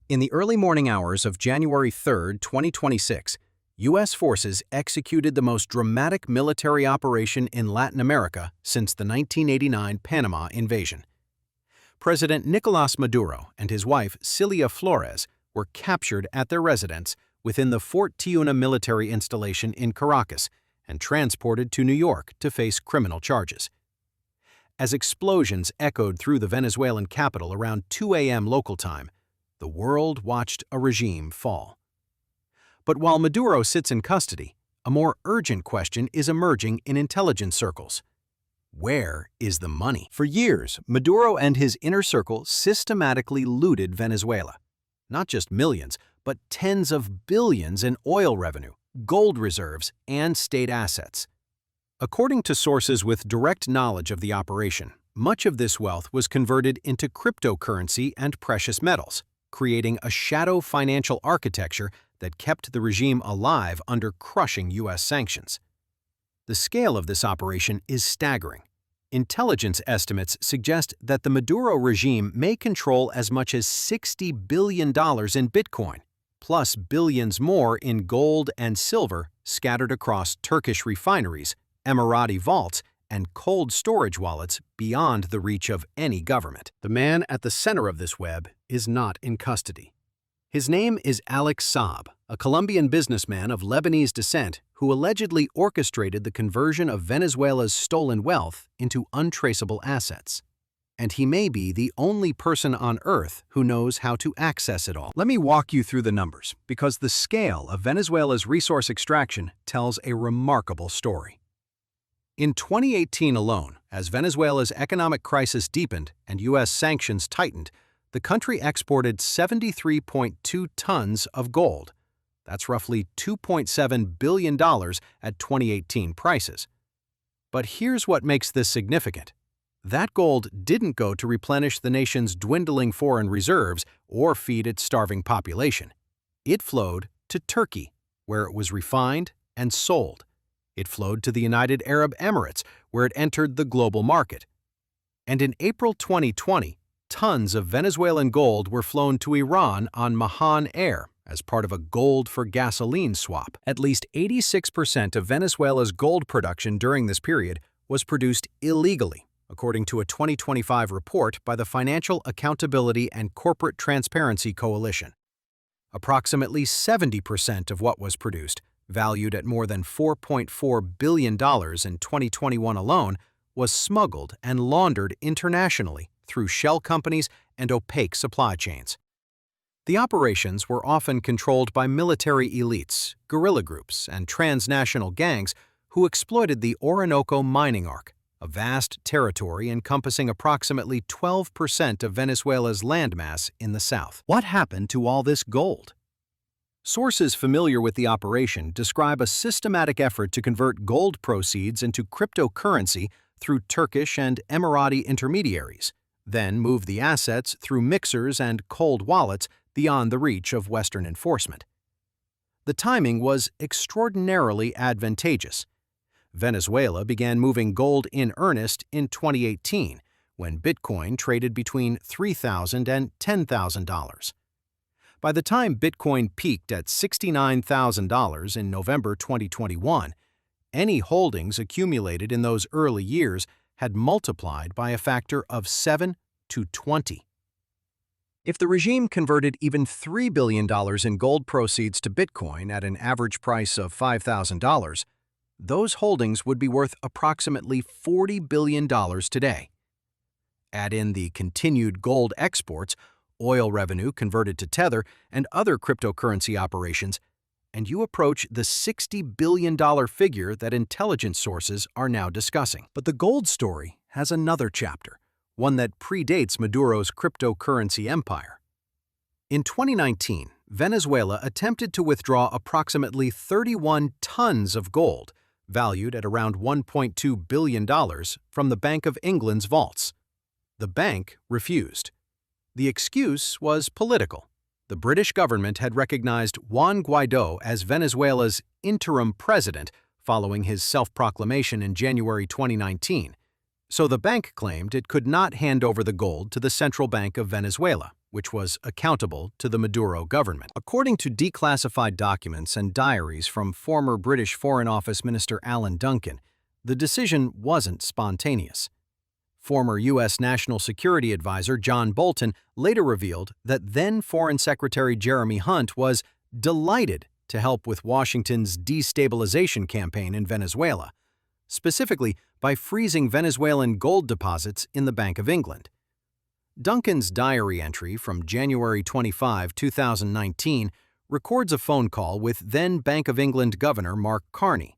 In the early morning hours of January 3, 2026, U.S. forces executed the most dramatic military operation in Latin America since the 1989 Panama invasion. President Nicolás Maduro and his wife Cilia Flores were captured at their residence within the Fort Tiuna military installation in Caracas and transported to New York to face criminal charges. As explosions echoed through the Venezuelan capital around 2 a.m. local time, the world watched a regime fall. But while Maduro sits in custody, a more urgent question is emerging in intelligence circles. Where is the money? For years, Maduro and his inner circle systematically looted Venezuela. Not just millions, but tens of billions in oil revenue, gold reserves, and state assets. According to sources with direct knowledge of the operation, much of this wealth was converted into cryptocurrency and precious metals, creating a shadow financial architecture that kept the regime alive under crushing U.S. sanctions. The scale of this operation is staggering. Intelligence estimates suggest that the Maduro regime may control as much as $60 billion in Bitcoin, plus billions more in gold and silver scattered across Turkish refineries, Emirati vaults, and cold storage wallets beyond the reach of any government. The man at the center of this web is not in custody. His name is Alex Saab, a Colombian businessman of Lebanese descent who allegedly orchestrated the conversion of Venezuela's stolen wealth into untraceable assets. And he may be the only person on Earth who knows how to access it all. Let me walk you through the numbers, because the scale of Venezuela's resource extraction tells a remarkable story. In 2018 alone, as Venezuela's economic crisis deepened and U.S. sanctions tightened, the country exported 73.2 tons of gold. That's roughly $2.7 billion at 2018 prices. But here's what makes this significant. That gold didn't go to replenish the nation's dwindling foreign reserves or feed its starving population. It flowed to Turkey, where it was refined and sold. It flowed to the United Arab Emirates, where it entered the global market. And in April 2020, tons of Venezuelan gold were flown to Iran on Mahan Air as part of a gold for gasoline swap. At least 86% of Venezuela's gold production during this period was produced illegally, according to a 2025 report by the Financial Accountability and Corporate Transparency Coalition. Approximately 70% of what was produced, valued at more than $4.4 billion in 2021 alone, was smuggled and laundered internationally through shell companies and opaque supply chains. The operations were often controlled by military elites, guerrilla groups, and transnational gangs who exploited the Orinoco mining arc, a vast territory encompassing approximately 12% of Venezuela's landmass in the south. What happened to all this gold? Sources familiar with the operation describe a systematic effort to convert gold proceeds into cryptocurrency through Turkish and Emirati intermediaries, then move the assets through mixers and cold wallets beyond the reach of Western enforcement. The timing was extraordinarily advantageous. Venezuela began moving gold in earnest in 2018, when Bitcoin traded between $3,000 and $10,000. By the time Bitcoin peaked at $69,000 in November 2021, any holdings accumulated in those early years had multiplied by a factor of 7 to 20. If the regime converted even $3 billion in gold proceeds to Bitcoin at an average price of $5,000, those holdings would be worth approximately $40 billion today. Add in the continued gold exports, oil revenue converted to Tether, and other cryptocurrency operations, and you approach the $60 billion figure that intelligence sources are now discussing. But the gold story has another chapter, one that predates Maduro's cryptocurrency empire. In 2019, Venezuela attempted to withdraw approximately 31 tons of gold, valued at around $1.2 billion, from the Bank of England's vaults. The bank refused. The excuse was political. The British government had recognized Juan Guaidó as Venezuela's interim president following his self-proclamation in January 2019, so the bank claimed it could not hand over the gold to the Central Bank of Venezuela, which was accountable to the Maduro government. According to declassified documents and diaries from former British Foreign Office Minister Alan Duncan, the decision wasn't spontaneous. Former U.S. National Security Advisor John Bolton later revealed that then Foreign Secretary Jeremy Hunt was delighted to help with Washington's destabilization campaign in Venezuela, specifically by freezing Venezuelan gold deposits in the Bank of England. Duncan's diary entry from January 25, 2019, records a phone call with then Bank of England Governor Mark Carney.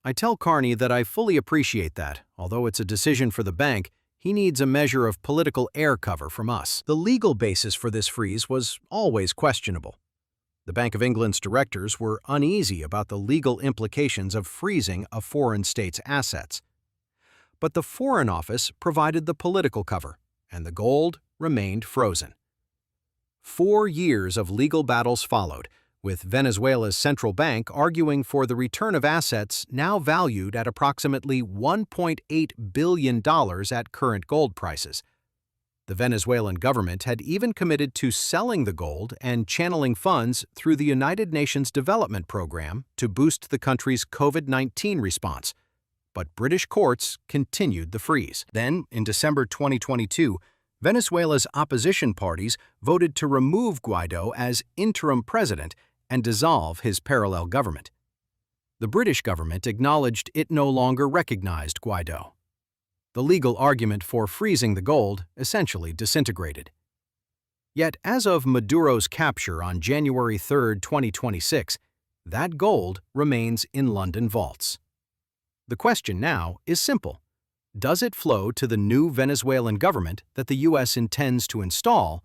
"I tell Carney that I fully appreciate that, although it's a decision for the bank, he needs a measure of political air cover from us." The legal basis for this freeze was always questionable. The Bank of England's directors were uneasy about the legal implications of freezing a foreign state's assets. But the Foreign Office provided the political cover, and the gold remained frozen. 4 years of legal battles followed, with Venezuela's central bank arguing for the return of assets now valued at approximately $1.8 billion at current gold prices. The Venezuelan government had even committed to selling the gold and channeling funds through the United Nations Development Program to boost the country's COVID-19 response. But British courts continued the freeze. Then, in December 2022, Venezuela's opposition parties voted to remove Guaido as interim president and dissolve his parallel government. The British government acknowledged it no longer recognized Guaido. The legal argument for freezing the gold essentially disintegrated. Yet, as of Maduro's capture on January 3, 2026, that gold remains in London vaults. The question now is simple. Does it flow to the new Venezuelan government that the U.S. intends to install,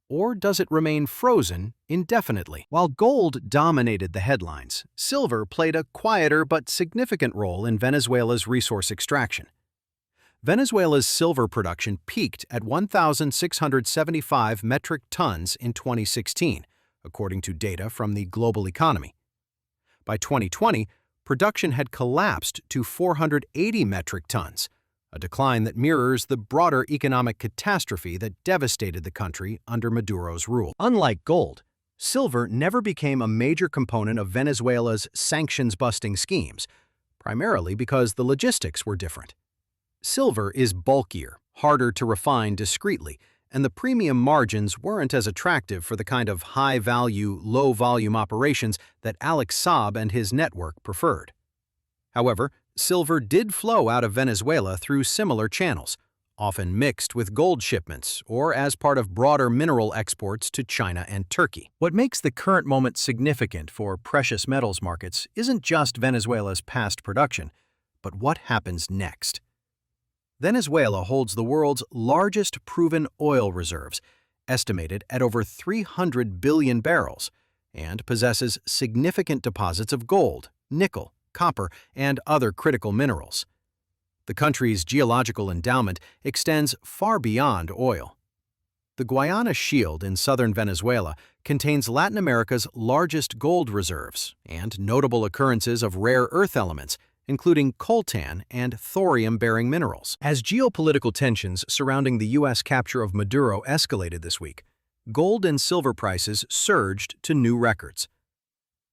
or does it remain frozen indefinitely? While gold dominated the headlines, silver played a quieter but significant role in Venezuela's resource extraction. Venezuela's silver production peaked at 1,675 metric tons in 2016, according to data from the global economy. By 2020, production had collapsed to 480 metric tons, a decline that mirrors the broader economic catastrophe that devastated the country under Maduro's rule. Unlike gold, silver never became a major component of Venezuela's sanctions-busting schemes, primarily because the logistics were different. Silver is bulkier, harder to refine discreetly, and the premium margins weren't as attractive for the kind of high-value, low-volume operations that Alex Saab and his network preferred. However, silver did flow out of Venezuela through similar channels, often mixed with gold shipments or as part of broader mineral exports to China and Turkey. What makes the current moment significant for precious metals markets isn't just Venezuela's past production, but what happens next. Venezuela holds the world's largest proven oil reserves, estimated at over 300 billion barrels, and possesses significant deposits of gold, nickel, copper, and other critical minerals. The country's geological endowment extends far beyond oil. The Guayana Shield in southern Venezuela contains Latin America's largest gold reserves and notable occurrences of rare earth elements, including coltan and thorium-bearing minerals. As geopolitical tensions surrounding the U.S. capture of Maduro escalated this week, gold and silver prices surged to new records.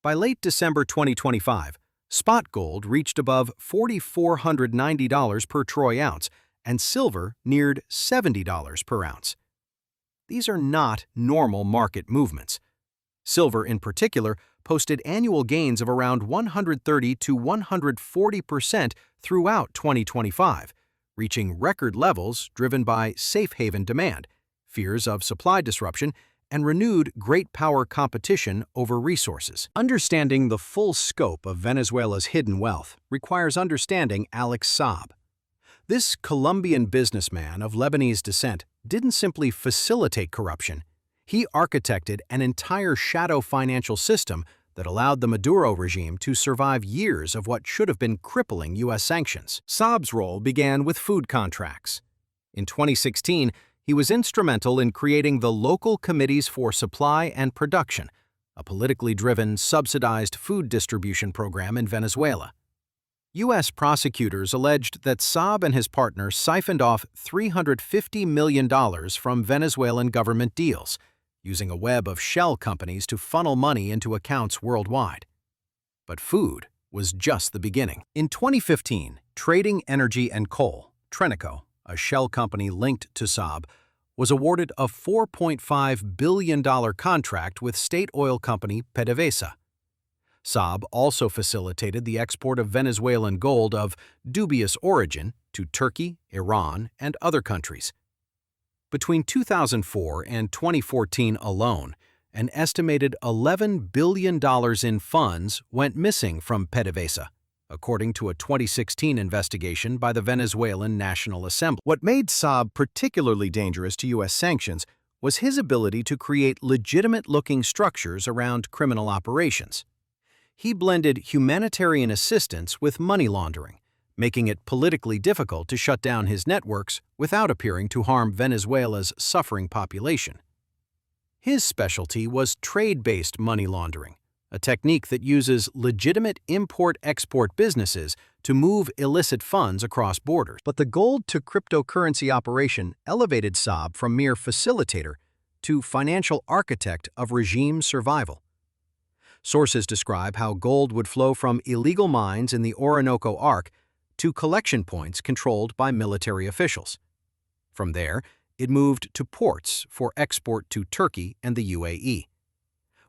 By late December 2025, spot gold reached above $4,490 per troy ounce, and silver neared $70 per ounce. These are not normal market movements. Silver, in particular, posted annual gains of around 130 to 140% throughout 2025, reaching record levels driven by safe haven demand, fears of supply disruption, and renewed great power competition over resources. Understanding the full scope of Venezuela's hidden wealth requires understanding Alex Saab. This Colombian businessman of Lebanese descent didn't simply facilitate corruption. He architected an entire shadow financial system that allowed the Maduro regime to survive years of what should have been crippling U.S. sanctions. Saab's role began with food contracts. In 2016, he was instrumental in creating the Local Committees for Supply and Production, a politically driven, subsidized food distribution program in Venezuela. U.S. prosecutors alleged that Saab and his partner siphoned off $350 million from Venezuelan government deals, using a web of shell companies to funnel money into accounts worldwide. But food was just the beginning. In 2015, Trading Energy and Coal, Trenico, a shell company linked to Saab, was awarded a $4.5 billion contract with state oil company PDVSA. Saab also facilitated the export of Venezuelan gold of dubious origin to Turkey, Iran, and other countries. Between 2004 and 2014 alone, an estimated $11 billion in funds went missing from PDVSA, according to a 2016 investigation by the Venezuelan National Assembly. What made Saab particularly dangerous to U.S. sanctions was his ability to create legitimate-looking structures around criminal operations. He blended humanitarian assistance with money laundering, making it politically difficult to shut down his networks without appearing to harm Venezuela's suffering population. His specialty was trade-based money laundering, a technique that uses legitimate import-export businesses to move illicit funds across borders. But the gold-to-cryptocurrency operation elevated Saab from mere facilitator to financial architect of regime survival. Sources describe how gold would flow from illegal mines in the Orinoco Arc to collection points controlled by military officials. From there, it moved to ports for export to Turkey and the UAE.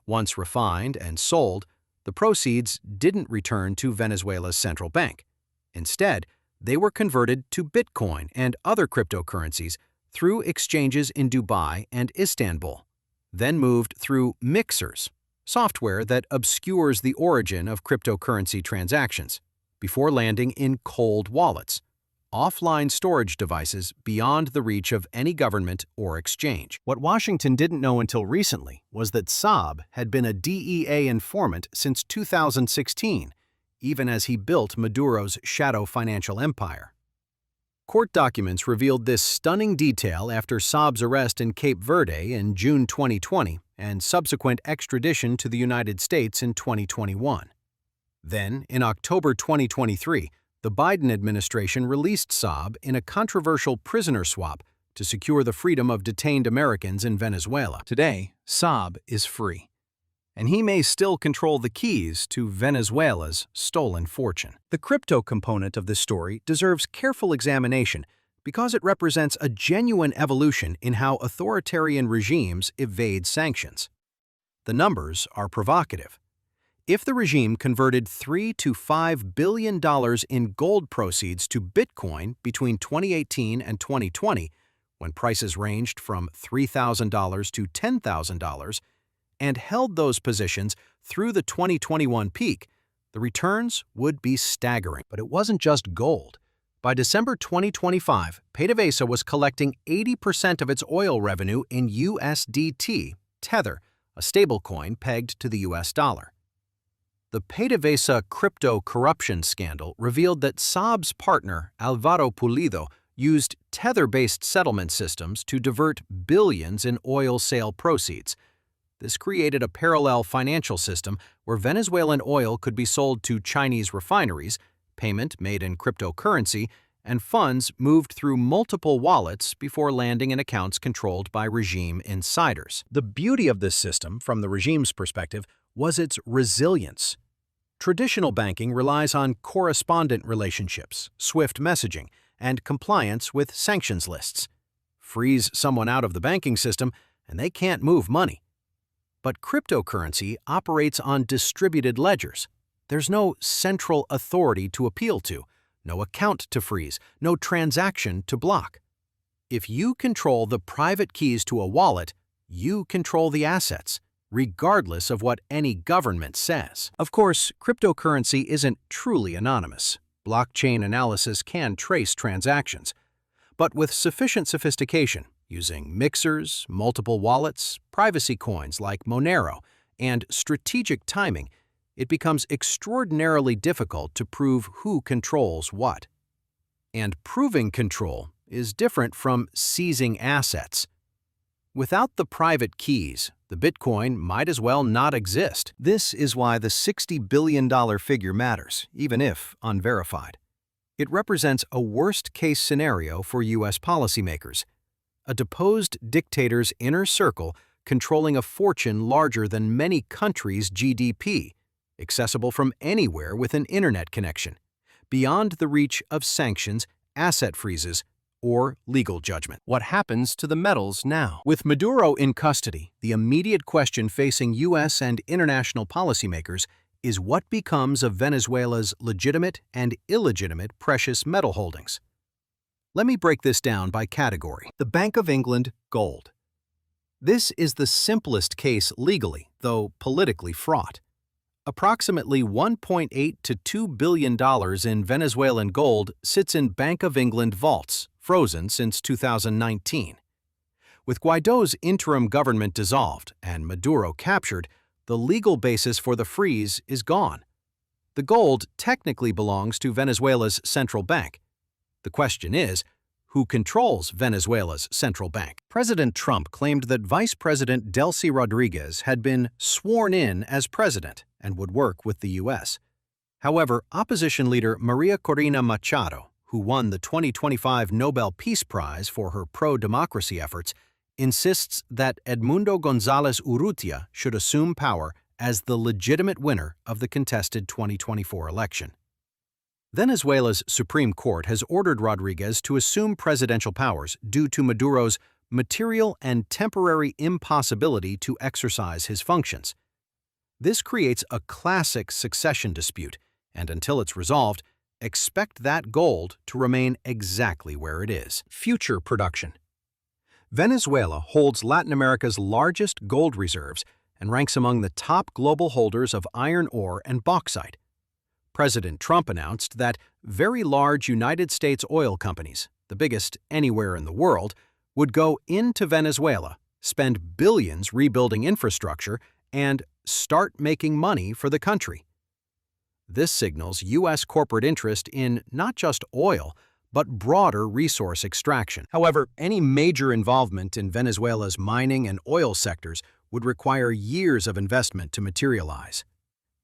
Once refined and sold, the proceeds didn't return to Venezuela's central bank. Instead, they were converted to Bitcoin and other cryptocurrencies through exchanges in Dubai and Istanbul, then moved through mixers, software that obscures the origin of cryptocurrency transactions, before landing in cold wallets, offline storage devices beyond the reach of any government or exchange. What Washington didn't know until recently was that Saab had been a DEA informant since 2016, even as he built Maduro's shadow financial empire. Court documents revealed this stunning detail after Saab's arrest in Cape Verde in June 2020 and subsequent extradition to the United States in 2021. Then, in October 2023, the Biden administration released Saab in a controversial prisoner swap to secure the freedom of detained Americans in Venezuela. Today, Saab is free, and he may still control the keys to Venezuela's stolen fortune. The crypto component of this story deserves careful examination because it represents a genuine evolution in how authoritarian regimes evade sanctions. The numbers are provocative. If the regime converted $3 to $5 billion in gold proceeds to Bitcoin between 2018 and 2020, when prices ranged from $3,000 to $10,000, and held those positions through the 2021 peak, the returns would be staggering. But it wasn't just gold. By December 2025, PDVSA was collecting 80% of its oil revenue in USDT, Tether, a stablecoin pegged to the US dollar. The PDVSA crypto corruption scandal revealed that Saab's partner, Alvaro Pulido, used Tether-based settlement systems to divert billions in oil sale proceeds. This created a parallel financial system where Venezuelan oil could be sold to Chinese refineries, payment made in cryptocurrency, and funds moved through multiple wallets before landing in accounts controlled by regime insiders. The beauty of this system, from the regime's perspective, was its resilience. Traditional banking relies on correspondent relationships, swift messaging, and compliance with sanctions lists. Freeze someone out of the banking system, and they can't move money. But cryptocurrency operates on distributed ledgers. There's no central authority to appeal to, no account to freeze, no transaction to block. If you control the private keys to a wallet, you control the assets, regardless of what any government says. Of course, cryptocurrency isn't truly anonymous. Blockchain analysis can trace transactions. But with sufficient sophistication, using mixers, multiple wallets, privacy coins like Monero, and strategic timing, it becomes extraordinarily difficult to prove who controls what. And proving control is different from seizing assets. Without the private keys, the Bitcoin might as well not exist. This is why the $60 billion figure matters, even if unverified. It represents a worst-case scenario for U.S. policymakers, a deposed dictator's inner circle controlling a fortune larger than many countries' GDP, accessible from anywhere with an internet connection, beyond the reach of sanctions, asset freezes, or legal judgment. What happens to the metals now? With Maduro in custody, the immediate question facing U.S. and international policymakers is what becomes of Venezuela's legitimate and illegitimate precious metal holdings. Let me break this down by category. The Bank of England gold. This is the simplest case legally, though politically fraught. Approximately $1.8 to $2 billion in Venezuelan gold sits in Bank of England vaults, frozen since 2019. With Guaido's interim government dissolved and Maduro captured, the legal basis for the freeze is gone. The gold technically belongs to Venezuela's central bank. The question is, who controls Venezuela's central bank? President Trump claimed that Vice President Delcy Rodriguez had been sworn in as president and would work with the U.S. However, opposition leader Maria Corina Machado, who won the 2025 Nobel Peace Prize for her pro-democracy efforts, insists that Edmundo González Urrutia should assume power as the legitimate winner of the contested 2024 election. Venezuela's Supreme Court has ordered Rodriguez to assume presidential powers due to Maduro's material and temporary impossibility to exercise his functions. This creates a classic succession dispute, and until it's resolved, expect that gold to remain exactly where it is. Future production. Venezuela holds Latin America's largest gold reserves and ranks among the top global holders of iron ore and bauxite. President Trump announced that very large United States oil companies, the biggest anywhere in the world, would go into Venezuela, spend billions rebuilding infrastructure, and start making money for the country. This signals U.S. corporate interest in not just oil, but broader resource extraction. However, any major involvement in Venezuela's mining and oil sectors would require years of investment to materialize.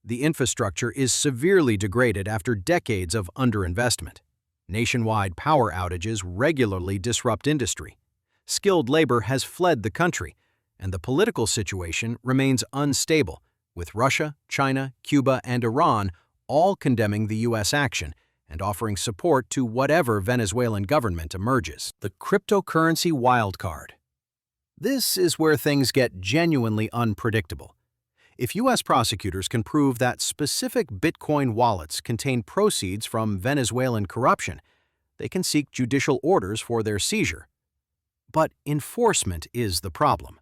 The infrastructure is severely degraded after decades of underinvestment. Nationwide power outages regularly disrupt industry. Skilled labor has fled the country, and the political situation remains unstable, with Russia, China, Cuba, and Iran all condemning the U.S. action and offering support to whatever Venezuelan government emerges. The cryptocurrency wildcard. This is where things get genuinely unpredictable. If U.S. prosecutors can prove that specific Bitcoin wallets contain proceeds from Venezuelan corruption, they can seek judicial orders for their seizure. But enforcement is the problem.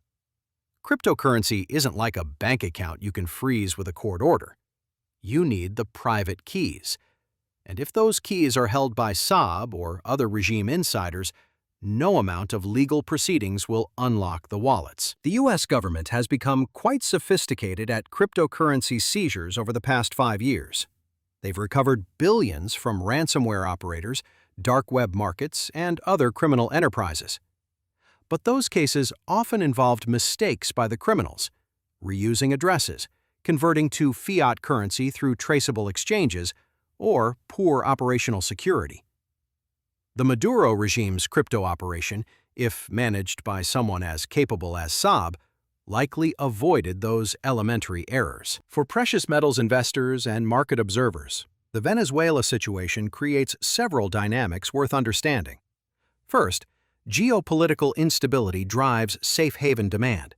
Cryptocurrency isn't like a bank account you can freeze with a court order. You need the private keys. And if those keys are held by Saab or other regime insiders, no amount of legal proceedings will unlock the wallets. The U.S. government has become quite sophisticated at cryptocurrency seizures over the past 5 years. They've recovered billions from ransomware operators, dark web markets, and other criminal enterprises. But those cases often involved mistakes by the criminals, reusing addresses, converting to fiat currency through traceable exchanges, or poor operational security. The Maduro regime's crypto operation, if managed by someone as capable as Saab, likely avoided those elementary errors. For precious metals investors and market observers, the Venezuela situation creates several dynamics worth understanding. First, geopolitical instability drives safe haven demand.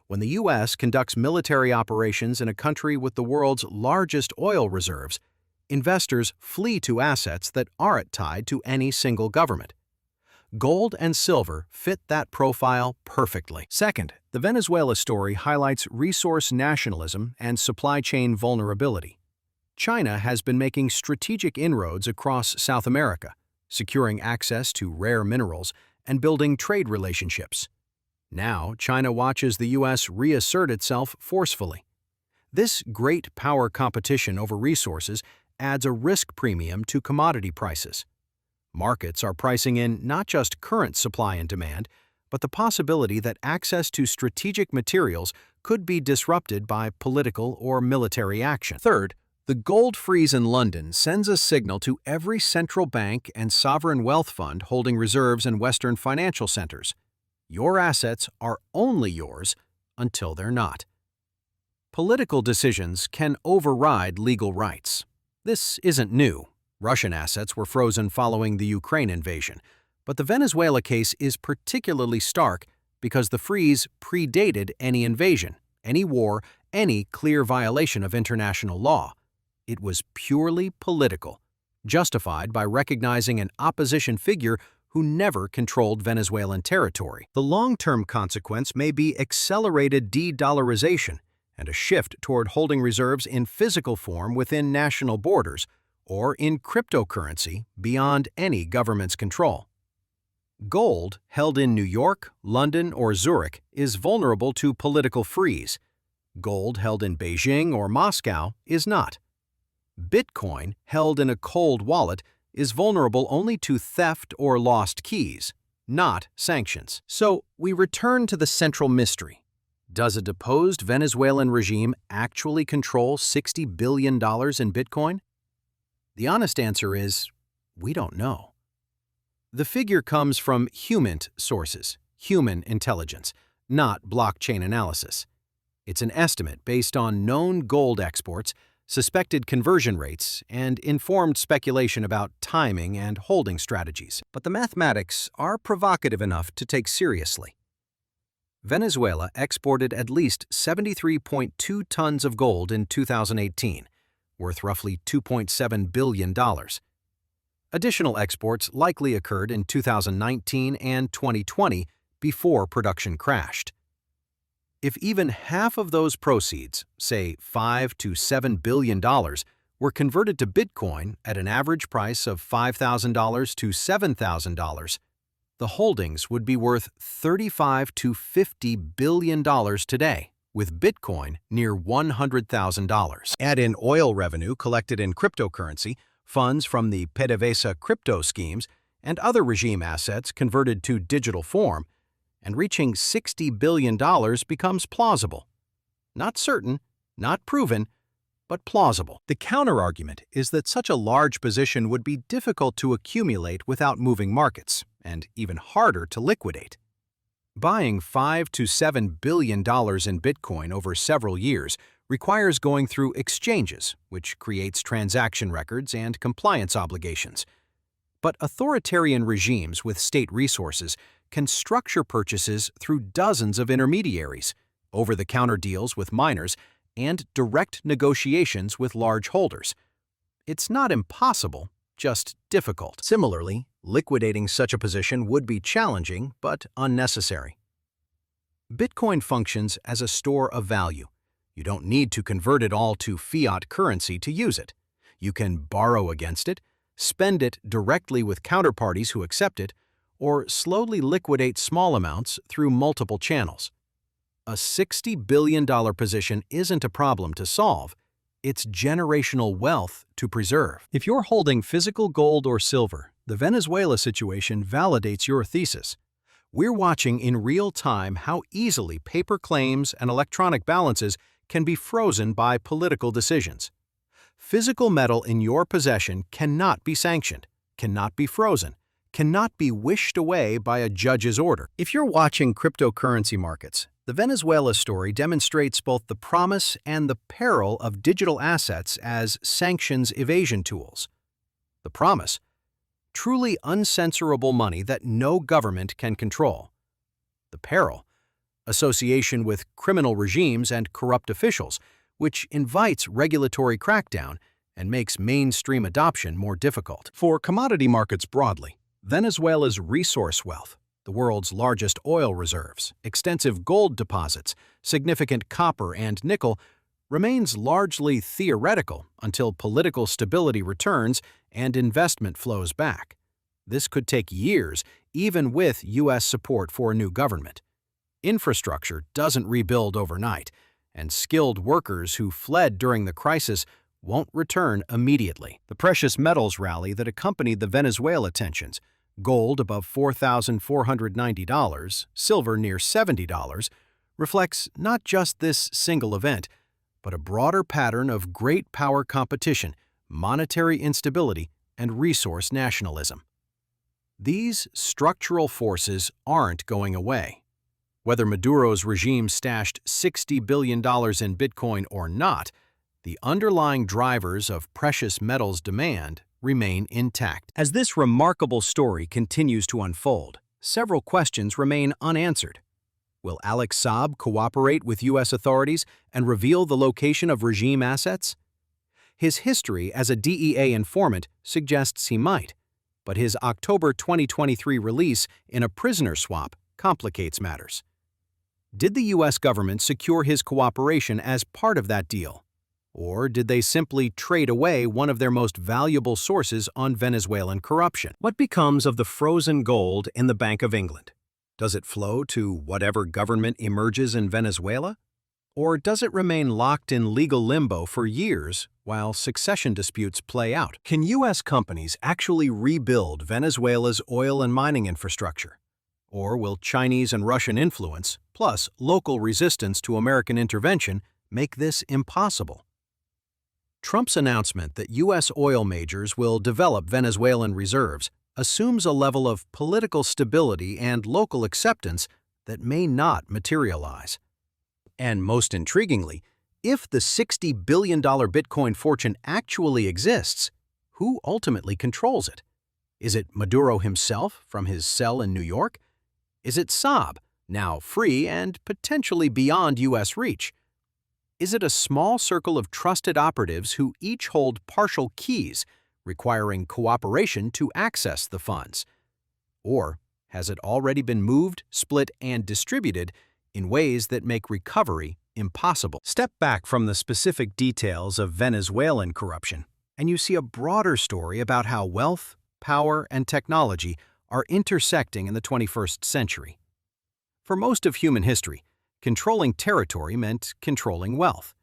When the U.S. conducts military operations in a country with the world's largest oil reserves, investors flee to assets that aren't tied to any single government. Gold and silver fit that profile perfectly. Second, the Venezuela story highlights resource nationalism and supply chain vulnerability. China has been making strategic inroads across South America, securing access to rare minerals and building trade relationships. Now, China watches the U.S. reassert itself forcefully. This great power competition over resources adds a risk premium to commodity prices. Markets are pricing in not just current supply and demand, but the possibility that access to strategic materials could be disrupted by political or military action. Third, the gold freeze in London sends a signal to every central bank and sovereign wealth fund holding reserves in Western financial centers. Your assets are only yours until they're not. Political decisions can override legal rights. This isn't new. Russian assets were frozen following the Ukraine invasion, but the Venezuela case is particularly stark because the freeze predated any invasion, any war, any clear violation of international law. It was purely political, justified by recognizing an opposition figure who never controlled Venezuelan territory. The long-term consequence may be accelerated de-dollarization and a shift toward holding reserves in physical form within national borders or in cryptocurrency beyond any government's control. Gold held in New York, London, or Zurich is vulnerable to political freeze. Gold held in Beijing or Moscow is not. Bitcoin held in a cold wallet is vulnerable only to theft or lost keys, not sanctions. So we return to the central mystery. Does a deposed Venezuelan regime actually control $60 billion in Bitcoin? The honest answer is, we don't know. The figure comes from human sources, human intelligence, not blockchain analysis. It's an estimate based on known gold exports, suspected conversion rates, and informed speculation about timing and holding strategies. But the mathematics are provocative enough to take seriously. Venezuela exported at least 73.2 tons of gold in 2018, worth roughly $2.7 billion. Additional exports likely occurred in 2019 and 2020 before production crashed. If even half of those proceeds, say $5 to $7 billion, were converted to Bitcoin at an average price of $5,000 to $7,000, the holdings would be worth $35 to $50 billion today, with Bitcoin near $100,000. Add in oil revenue collected in cryptocurrency, funds from the PDVSA crypto schemes, and other regime assets converted to digital form, and reaching $60 billion becomes plausible. Not certain, not proven, but plausible. The counterargument is that such a large position would be difficult to accumulate without moving markets, and even harder to liquidate. Buying $5 to $7 billion in Bitcoin over several years requires going through exchanges, which creates transaction records and compliance obligations. But authoritarian regimes with state resources can structure purchases through dozens of intermediaries, over-the-counter deals with miners, and direct negotiations with large holders. It's not impossible, just difficult. Similarly, liquidating such a position would be challenging but unnecessary. Bitcoin functions as a store of value. You don't need to convert it all to fiat currency to use it. You can borrow against it, spend it directly with counterparties who accept it, or slowly liquidate small amounts through multiple channels. A $60 billion position isn't a problem to solve, it's generational wealth to preserve. If you're holding physical gold or silver, the Venezuela situation validates your thesis. We're watching in real time how easily paper claims and electronic balances can be frozen by political decisions. Physical metal in your possession cannot be sanctioned, cannot be frozen, cannot be wished away by a judge's order. If you're watching cryptocurrency markets, the Venezuela story demonstrates both the promise and the peril of digital assets as sanctions evasion tools. The promise: truly uncensorable money that no government can control. The peril: association with criminal regimes and corrupt officials, which invites regulatory crackdown and makes mainstream adoption more difficult. For commodity markets broadly, Venezuela's resource wealth, the world's largest oil reserves, extensive gold deposits, significant copper and nickel, remains largely theoretical until political stability returns and investment flows back. This could take years, even with U.S. support for a new government. Infrastructure doesn't rebuild overnight, and skilled workers who fled during the crisis won't return immediately. The precious metals rally that accompanied the Venezuela tensions, Gold above $4,490, silver near $70, reflects not just this single event, but a broader pattern of great power competition, monetary instability, and resource nationalism. These structural forces aren't going away. Whether Maduro's regime stashed $60 billion in Bitcoin or not, the underlying drivers of precious metals demand remain intact. As this remarkable story continues to unfold, several questions remain unanswered. Will Alex Saab cooperate with U.S. authorities and reveal the location of regime assets? His history as a DEA informant suggests he might, but his October 2023 release in a prisoner swap complicates matters. Did the U.S. government secure his cooperation as part of that deal? Or did they simply trade away one of their most valuable sources on Venezuelan corruption? What becomes of the frozen gold in the Bank of England? Does it flow to whatever government emerges in Venezuela? Or does it remain locked in legal limbo for years while succession disputes play out? Can U.S. companies actually rebuild Venezuela's oil and mining infrastructure? Or will Chinese and Russian influence, plus local resistance to American intervention, make this impossible? Trump's announcement that U.S. oil majors will develop Venezuelan reserves assumes a level of political stability and local acceptance that may not materialize. And most intriguingly, if the $60 billion Bitcoin fortune actually exists, who ultimately controls it? Is it Maduro himself from his cell in New York? Is it Saab, now free and potentially beyond U.S. reach? Is it a small circle of trusted operatives who each hold partial keys, requiring cooperation to access the funds? Or has it already been moved, split, and distributed in ways that make recovery impossible? Step back from the specific details of Venezuelan corruption, and you see a broader story about how wealth, power, and technology are intersecting in the 21st century. For most of human history, controlling territory meant controlling wealth.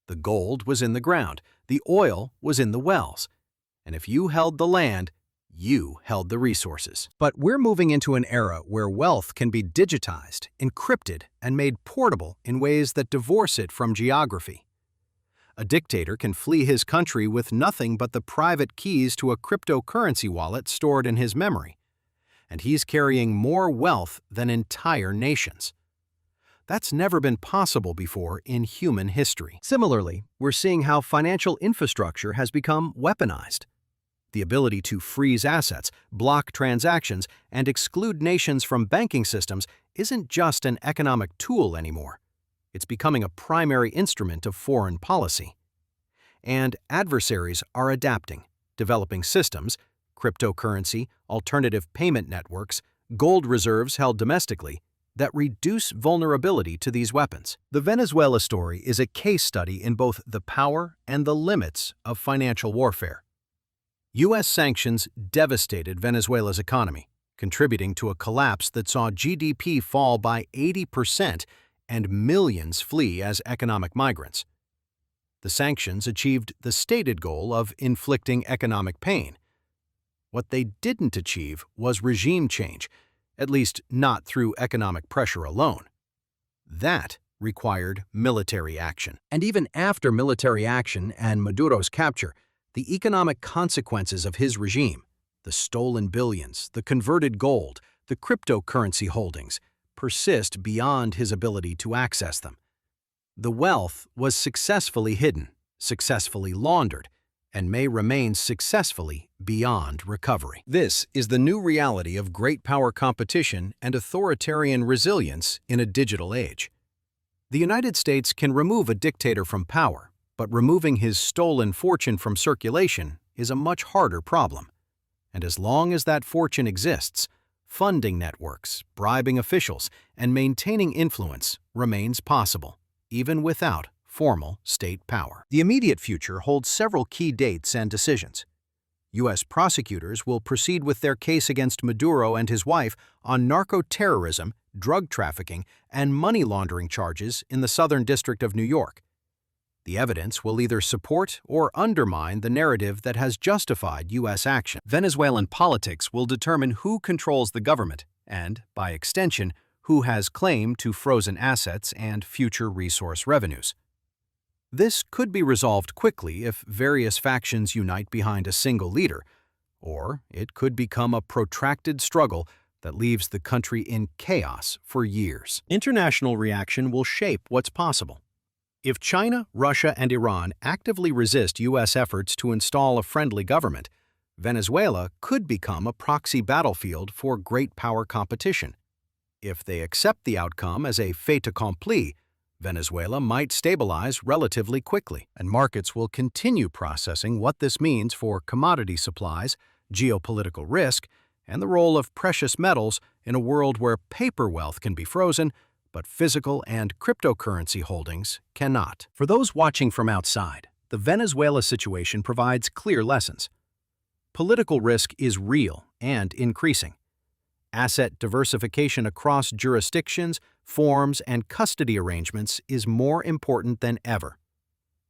The gold was in the ground, the oil was in the wells, and if you held the land, you held the resources. But we're moving into an era where wealth can be digitized, encrypted, and made portable in ways that divorce it from geography. A dictator can flee his country with nothing but the private keys to a cryptocurrency wallet stored in his memory, and he's carrying more wealth than entire nations. That's never been possible before in human history. Similarly, we're seeing how financial infrastructure has become weaponized. The ability to freeze assets, block transactions, and exclude nations from banking systems isn't just an economic tool anymore. It's becoming a primary instrument of foreign policy. And adversaries are adapting, developing systems, cryptocurrency, alternative payment networks, gold reserves held domestically, that reduce vulnerability to these weapons. The Venezuela story is a case study in both the power and the limits of financial warfare. U.S. sanctions devastated Venezuela's economy, contributing to a collapse that saw GDP fall by 80% and millions flee as economic migrants. The sanctions achieved the stated goal of inflicting economic pain. What they didn't achieve was regime change, at least not through economic pressure alone. That required military action. And even after military action and Maduro's capture, the economic consequences of his regime, the stolen billions, the converted gold, the cryptocurrency holdings, persist beyond his ability to access them. The wealth was successfully hidden, successfully laundered, and may remain successfully beyond recovery. This is the new reality of great power competition and authoritarian resilience in a digital age. The United States can remove a dictator from power, but removing his stolen fortune from circulation is a much harder problem. And as long as that fortune exists, funding networks, bribing officials, and maintaining influence remains possible, even without formal state power. The immediate future holds several key dates and decisions. U.S. prosecutors will proceed with their case against Maduro and his wife on narco-terrorism, drug trafficking, and money laundering charges in the Southern District of New York. The evidence will either support or undermine the narrative that has justified U.S. action. Venezuelan politics will determine who controls the government and, by extension, who has claim to frozen assets and future resource revenues. This could be resolved quickly if various factions unite behind a single leader, or it could become a protracted struggle that leaves the country in chaos for years. International reaction will shape what's possible. If China, Russia, and Iran actively resist U.S. efforts to install a friendly government, Venezuela could become a proxy battlefield for great power competition. If they accept the outcome as a fait accompli, Venezuela might stabilize relatively quickly, and markets will continue processing what this means for commodity supplies, geopolitical risk, and the role of precious metals in a world where paper wealth can be frozen, but physical and cryptocurrency holdings cannot. For those watching from outside, the Venezuela situation provides clear lessons. Political risk is real and increasing. Asset diversification across jurisdictions, forms, and custody arrangements is more important than ever.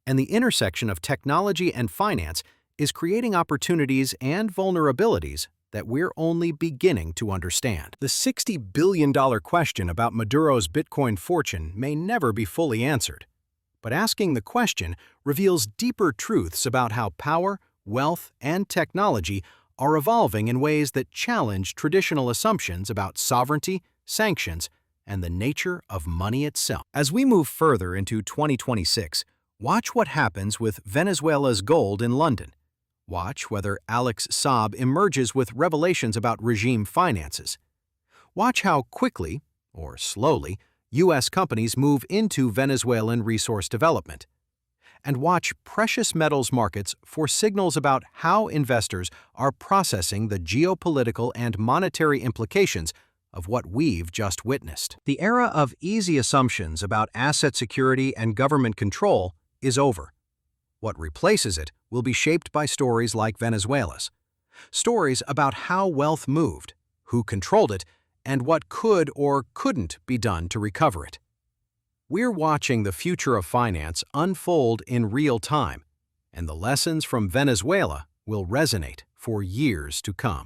And the intersection of technology and finance is creating opportunities and vulnerabilities that we're only beginning to understand. The $60 billion question about Maduro's Bitcoin fortune may never be fully answered, but asking the question reveals deeper truths about how power, wealth, and technology are evolving in ways that challenge traditional assumptions about sovereignty, sanctions, and the nature of money itself. As we move further into 2026, watch what happens with Venezuela's gold in London. Watch whether Alex Saab emerges with revelations about regime finances. Watch how quickly, or slowly, U.S. companies move into Venezuelan resource development. And watch precious metals markets for signals about how investors are processing the geopolitical and monetary implications of what we've just witnessed. The era of easy assumptions about asset security and government control is over. What replaces it will be shaped by stories like Venezuela's. Stories about how wealth moved, who controlled it, and what could or couldn't be done to recover it. We're watching the future of finance unfold in real time, and the lessons from Venezuela will resonate for years to come.